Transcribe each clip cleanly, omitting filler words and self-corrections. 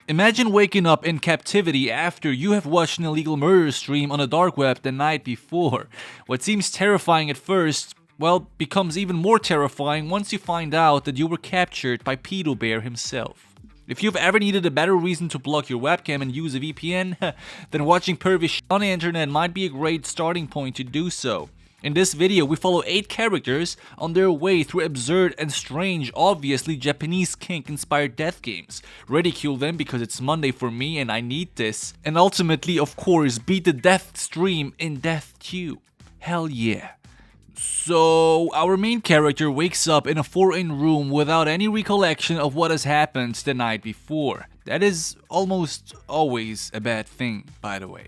Imagine waking up in captivity after you have watched an illegal murder stream on a dark web the night before. What seems terrifying at first, well, becomes even more terrifying once you find out that you were captured by Pedo Bear himself. If you've ever needed a better reason to block your webcam and use a VPN, then watching pervy shit on the internet might be a great starting point to do so. In this video, we follow 8 characters on their way through absurd and strange, obviously Japanese kink-inspired death games, ridicule them because it's Monday for me and I need this, and ultimately, of course, beat the death stream in Death 2. Hell yeah. So, our main character wakes up in a foreign room without any recollection of what has happened the night before. That is almost always a bad thing, by the way.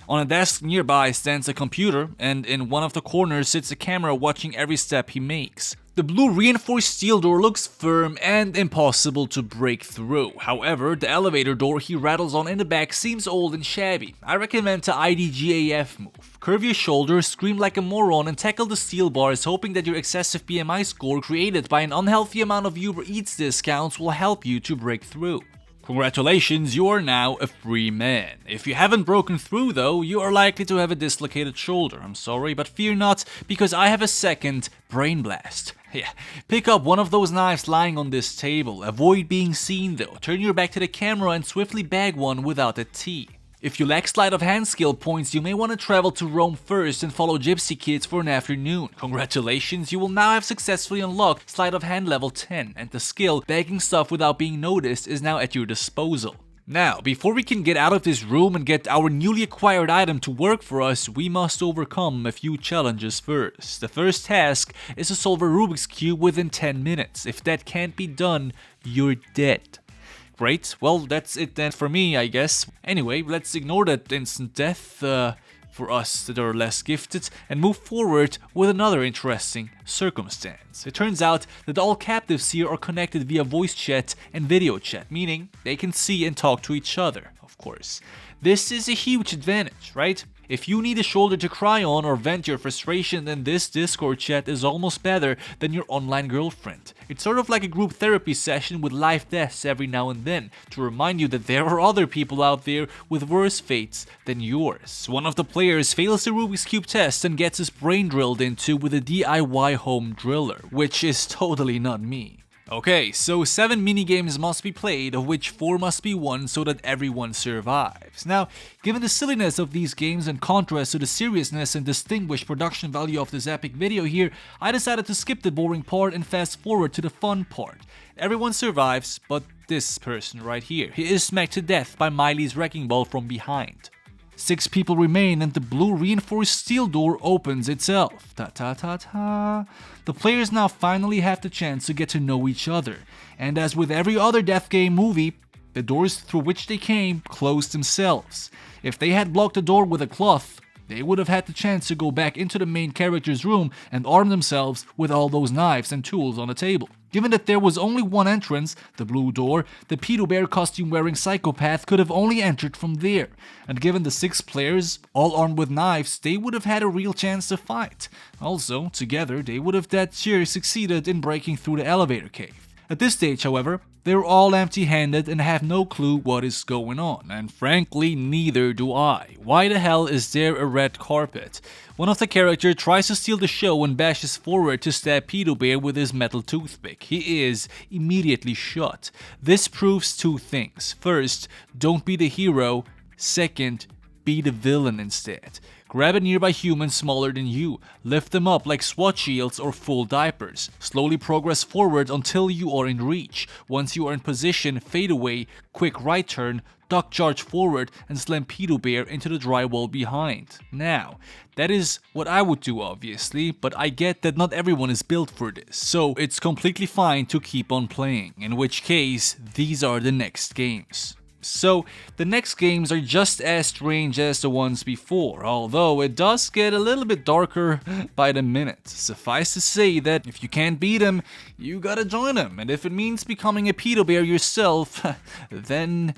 On a desk nearby stands a computer, and in one of the corners sits a camera watching every step he makes. The blue reinforced steel door looks firm and impossible to break through. However, the elevator door he rattles on in the back seems old and shabby. I recommend the IDGAF move. Curve your shoulders, scream like a moron, and tackle the steel bars, hoping that your excessive BMI score created by an unhealthy amount of Uber Eats discounts will help you to break through. Congratulations, you are now a free man. If you haven't broken through though, you are likely to have a dislocated shoulder. I'm sorry, but fear not, because I have a second brain blast. Yeah, pick up one of those knives lying on this table. Avoid being seen though. Turn your back to the camera and swiftly bag one without a T. If you lack sleight of hand skill points, you may want to travel to Rome first and follow Gypsy Kids for an afternoon. Congratulations, you will now have successfully unlocked sleight of hand level 10, and the skill bagging stuff without being noticed is now at your disposal. Now, before we can get out of this room and get our newly acquired item to work for us, we must overcome a few challenges first. The first task is to solve a Rubik's Cube within 10 minutes. If that can't be done, you're dead. Great, well that's it then for me, I guess. Anyway, let's ignore that instant death for us that are less gifted and move forward with another interesting circumstance. It turns out that all captives here are connected via voice chat and video chat, meaning they can see and talk to each other, of course. This is a huge advantage, right? If you need a shoulder to cry on or vent your frustration, then this Discord chat is almost better than your online girlfriend. It's sort of like a group therapy session with live deaths every now and then, to remind you that there are other people out there with worse fates than yours. One of the players fails the Rubik's Cube test and gets his brain drilled into with a DIY home driller, which is totally not me. Okay, so 7 minigames must be played, of which 4 must be won so that everyone survives. Now, given the silliness of these games in contrast to the seriousness and distinguished production value of this epic video here, I decided to skip the boring part and fast forward to the fun part. Everyone survives, but this person right here. He is smacked to death by Miley's wrecking ball from behind. 6 people remain and the blue reinforced steel door opens itself. Ta-ta-ta-ta. The players now finally have the chance to get to know each other. And as with every other death game movie, the doors through which they came closed themselves. If they had blocked the door with a cloth, they would have had the chance to go back into the main character's room and arm themselves with all those knives and tools on the table. Given that there was only one entrance, the blue door, the Pedo Bear costume wearing psychopath could have only entered from there. And given the 6 players, all armed with knives, they would have had a real chance to fight. Also, together, they would have that sure succeeded in breaking through the elevator cave. At this stage, however, they're all empty-handed and have no clue what is going on, and frankly, neither do I. Why the hell is there a red carpet? One of the characters tries to steal the show and bashes forward to stab Pedo Bear with his metal toothpick. He is immediately shot. This proves 2 things. First, don't be the hero. Second, be the villain instead. Grab a nearby human smaller than you, lift them up like SWAT shields or full diapers. Slowly progress forward until you are in reach. Once you are in position, fade away, quick right turn, duck charge forward and slam Pedo Bear into the drywall behind. Now, that is what I would do obviously, but I get that not everyone is built for this, so it's completely fine to keep on playing, in which case, these are the next games. So, the next games are just as strange as the ones before, although it does get a little bit darker by the minute. Suffice to say that if you can't beat them, you gotta join them, and if it means becoming a Pedo Bear yourself, then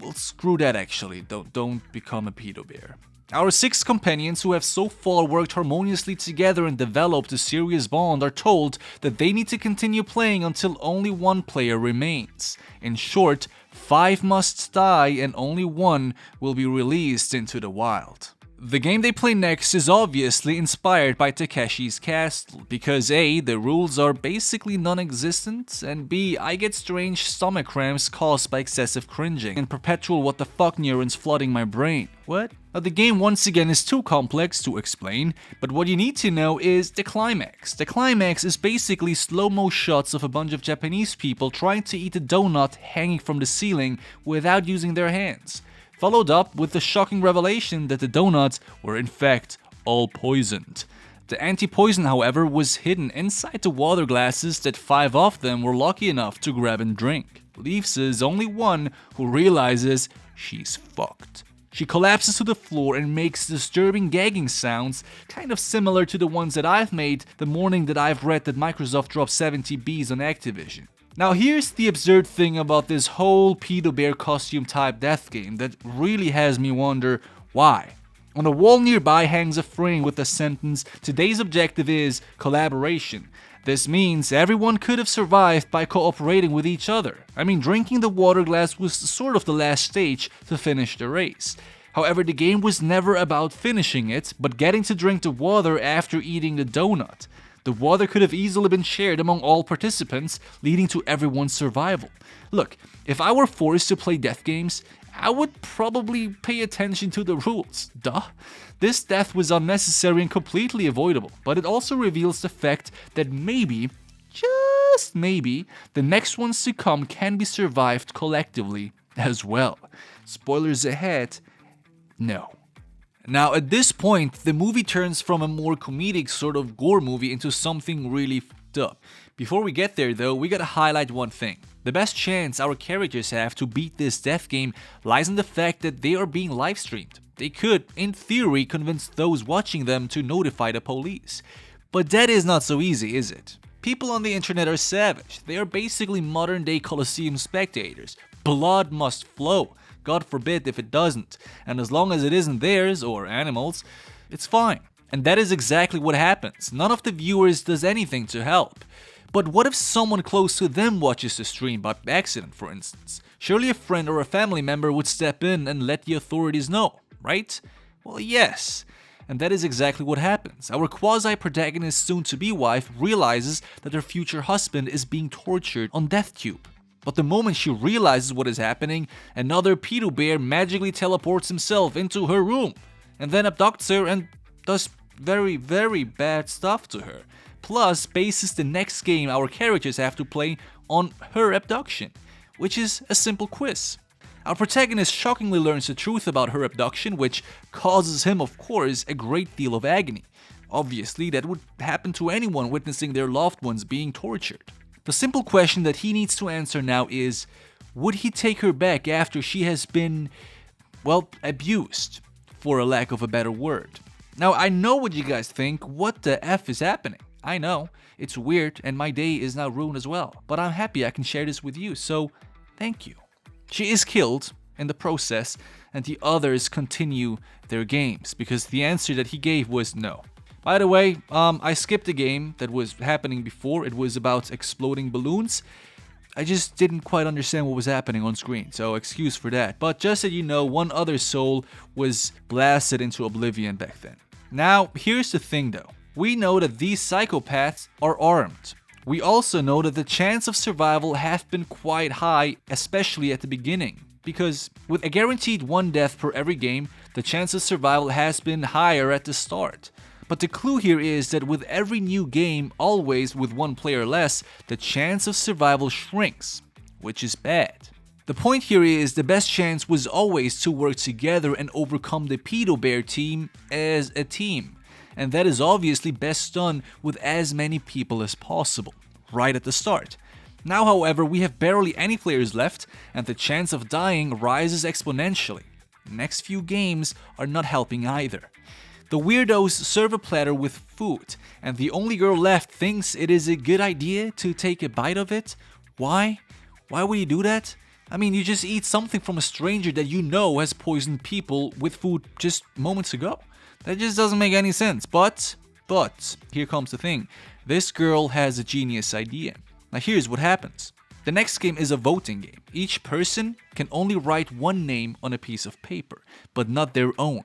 well, screw that actually, don't become a Pedo Bear. Our 6 companions who have so far worked harmoniously together and developed a serious bond are told that they need to continue playing until only one player remains. In short, 5 must die and only 1 will be released into the wild. The game they play next is obviously inspired by Takeshi's Castle, because A, the rules are basically non-existent, and B, I get strange stomach cramps caused by excessive cringing and perpetual what the fuck neurons flooding my brain. What? Now the game once again is too complex to explain, but what you need to know is the climax. The climax is basically slow-mo shots of a bunch of Japanese people trying to eat a donut hanging from the ceiling without using their hands, followed up with the shocking revelation that the donuts were in fact all poisoned. The anti-poison, however, was hidden inside the water glasses that 5 of them were lucky enough to grab and drink. Leaves is only one who realizes she's fucked. She collapses to the floor and makes disturbing gagging sounds, kind of similar to the ones that I've made the morning that I've read that Microsoft dropped 70 Bs on Activision. Now here's the absurd thing about this whole pedo bear costume type death game that really has me wonder why. On a wall nearby hangs a frame with the sentence, "Today's objective is collaboration." This means everyone could have survived by cooperating with each other. I mean, drinking the water glass was sort of the last stage to finish the race. However, the game was never about finishing it, but getting to drink the water after eating the donut. The water could have easily been shared among all participants, leading to everyone's survival. Look, if I were forced to play death games, I would probably pay attention to the rules. Duh. This death was unnecessary and completely avoidable, but it also reveals the fact that maybe, just maybe, the next ones to come can be survived collectively as well. Spoilers ahead, no. Now, at this point, the movie turns from a more comedic sort of gore movie into something really f***ed up. Before we get there though, we gotta highlight one thing. The best chance our characters have to beat this death game lies in the fact that they are being live streamed. They could, in theory, convince those watching them to notify the police. But that is not so easy, is it? People on the internet are savage. They are basically modern day Colosseum spectators. Blood must flow. God forbid if it doesn't. And as long as it isn't theirs, or animals, it's fine. And that is exactly what happens. None of the viewers does anything to help. But what if someone close to them watches the stream by accident, for instance? Surely a friend or a family member would step in and let the authorities know, right? Well, yes. And that is exactly what happens. Our quasi-protagonist's soon-to-be wife realizes that her future husband is being tortured on DeathTube. But the moment she realizes what is happening, another pedo bear magically teleports himself into her room and then abducts her and does very, very bad stuff to her. Plus, bases the next game our characters have to play on her abduction, which is a simple quiz. Our protagonist shockingly learns the truth about her abduction, which causes him, of course, a great deal of agony. Obviously, that would happen to anyone witnessing their loved ones being tortured. The simple question that he needs to answer now is, would he take her back after she has been, well, abused, for a lack of a better word? Now, I know what you guys think. What the F is happening? I know, it's weird and my day is now ruined as well, but I'm happy I can share this with you, so thank you. She is killed in the process, and the others continue their games, because the answer that he gave was no. By the way, I skipped a game that was happening before. It was about exploding balloons. I just didn't quite understand what was happening on screen, so excuse for that. But just so you know, one other soul was blasted into oblivion back then. Now, here's the thing though. We know that these psychopaths are armed. We also know that the chance of survival has been quite high, especially at the beginning. Because with a guaranteed 1 death per every game, the chance of survival has been higher at the start. But the clue here is that with every new game, always with 1 player less, the chance of survival shrinks, which is bad. The point here is the best chance was always to work together and overcome the pedo bear team as a team. And that is obviously best done with as many people as possible, right at the start. Now, however, we have barely any players left, and the chance of dying rises exponentially. The next few games are not helping either. The weirdos serve a platter with food, and the only girl left thinks it is a good idea to take a bite of it. Why? Why would you do that? I mean, you just eat something from a stranger that you know has poisoned people with food just moments ago. That just doesn't make any sense. But, here comes the thing. This girl has a genius idea. Now here's what happens. The next game is a voting game. Each person can only write one name on a piece of paper, but not their own.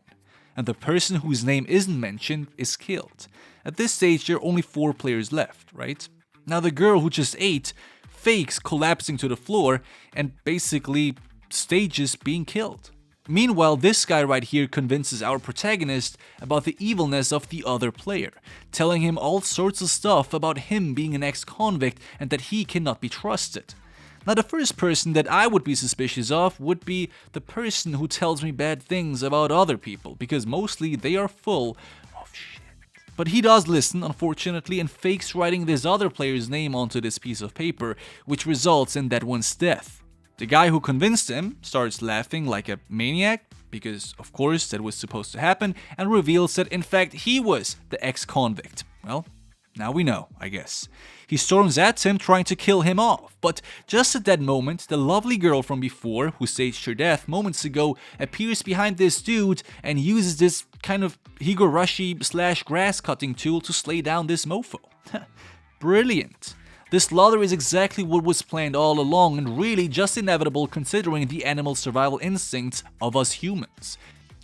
And the person whose name isn't mentioned is killed. At this stage, there are only 4 players left, right? Now the girl who just ate fakes collapsing to the floor and basically stages being killed. Meanwhile, this guy right here convinces our protagonist about the evilness of the other player, telling him all sorts of stuff about him being an ex-convict and that he cannot be trusted. Now, the first person that I would be suspicious of would be the person who tells me bad things about other people, because mostly they are full of shit. But he does listen, unfortunately, and fakes writing this other player's name onto this piece of paper, which results in that one's death. The guy who convinced him starts laughing like a maniac, because of course that was supposed to happen, and reveals that in fact he was the ex-convict. Well, now we know, I guess. He storms at him trying to kill him off, but just at that moment, the lovely girl from before, who staged her death moments ago, appears behind this dude and uses this kind of higurashi / grass cutting tool to slay down this mofo. Brilliant. This slaughter is exactly what was planned all along and really just inevitable considering the animal survival instincts of us humans.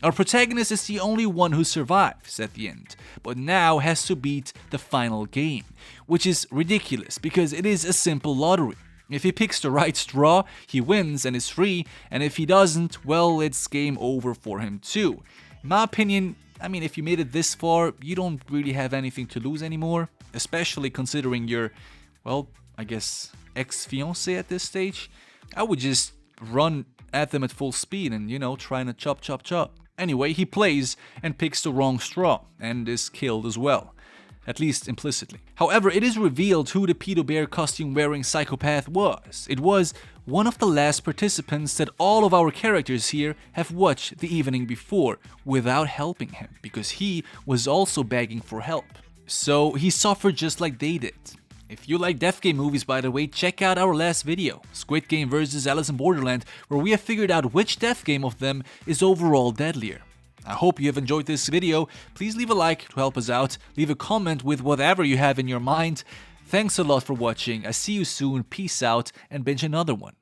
Our protagonist is the only one who survives at the end, but now has to beat the final game, which is ridiculous because it is a simple lottery. If he picks the right straw, he wins and is free, and if he doesn't, well, it's game over for him too. In my opinion, I mean, if you made it this far, you don't really have anything to lose anymore, especially considering your, well, I guess, ex-fiancé at this stage. I would just run at them at full speed and, trying to chop. Anyway, he plays and picks the wrong straw and is killed as well, at least implicitly. However, it is revealed who the pedo bear costume wearing psychopath was. It was one of the last participants that all of our characters here have watched the evening before without helping him, because he was also begging for help. So he suffered just like they did. If you like death game movies, by the way, check out our last video, Squid Game vs Alice in Borderland, where we have figured out which death game of them is overall deadlier. I hope you have enjoyed this video. Please leave a like to help us out, leave a comment with whatever you have in your mind. Thanks a lot for watching, I see you soon, peace out, and binge another one.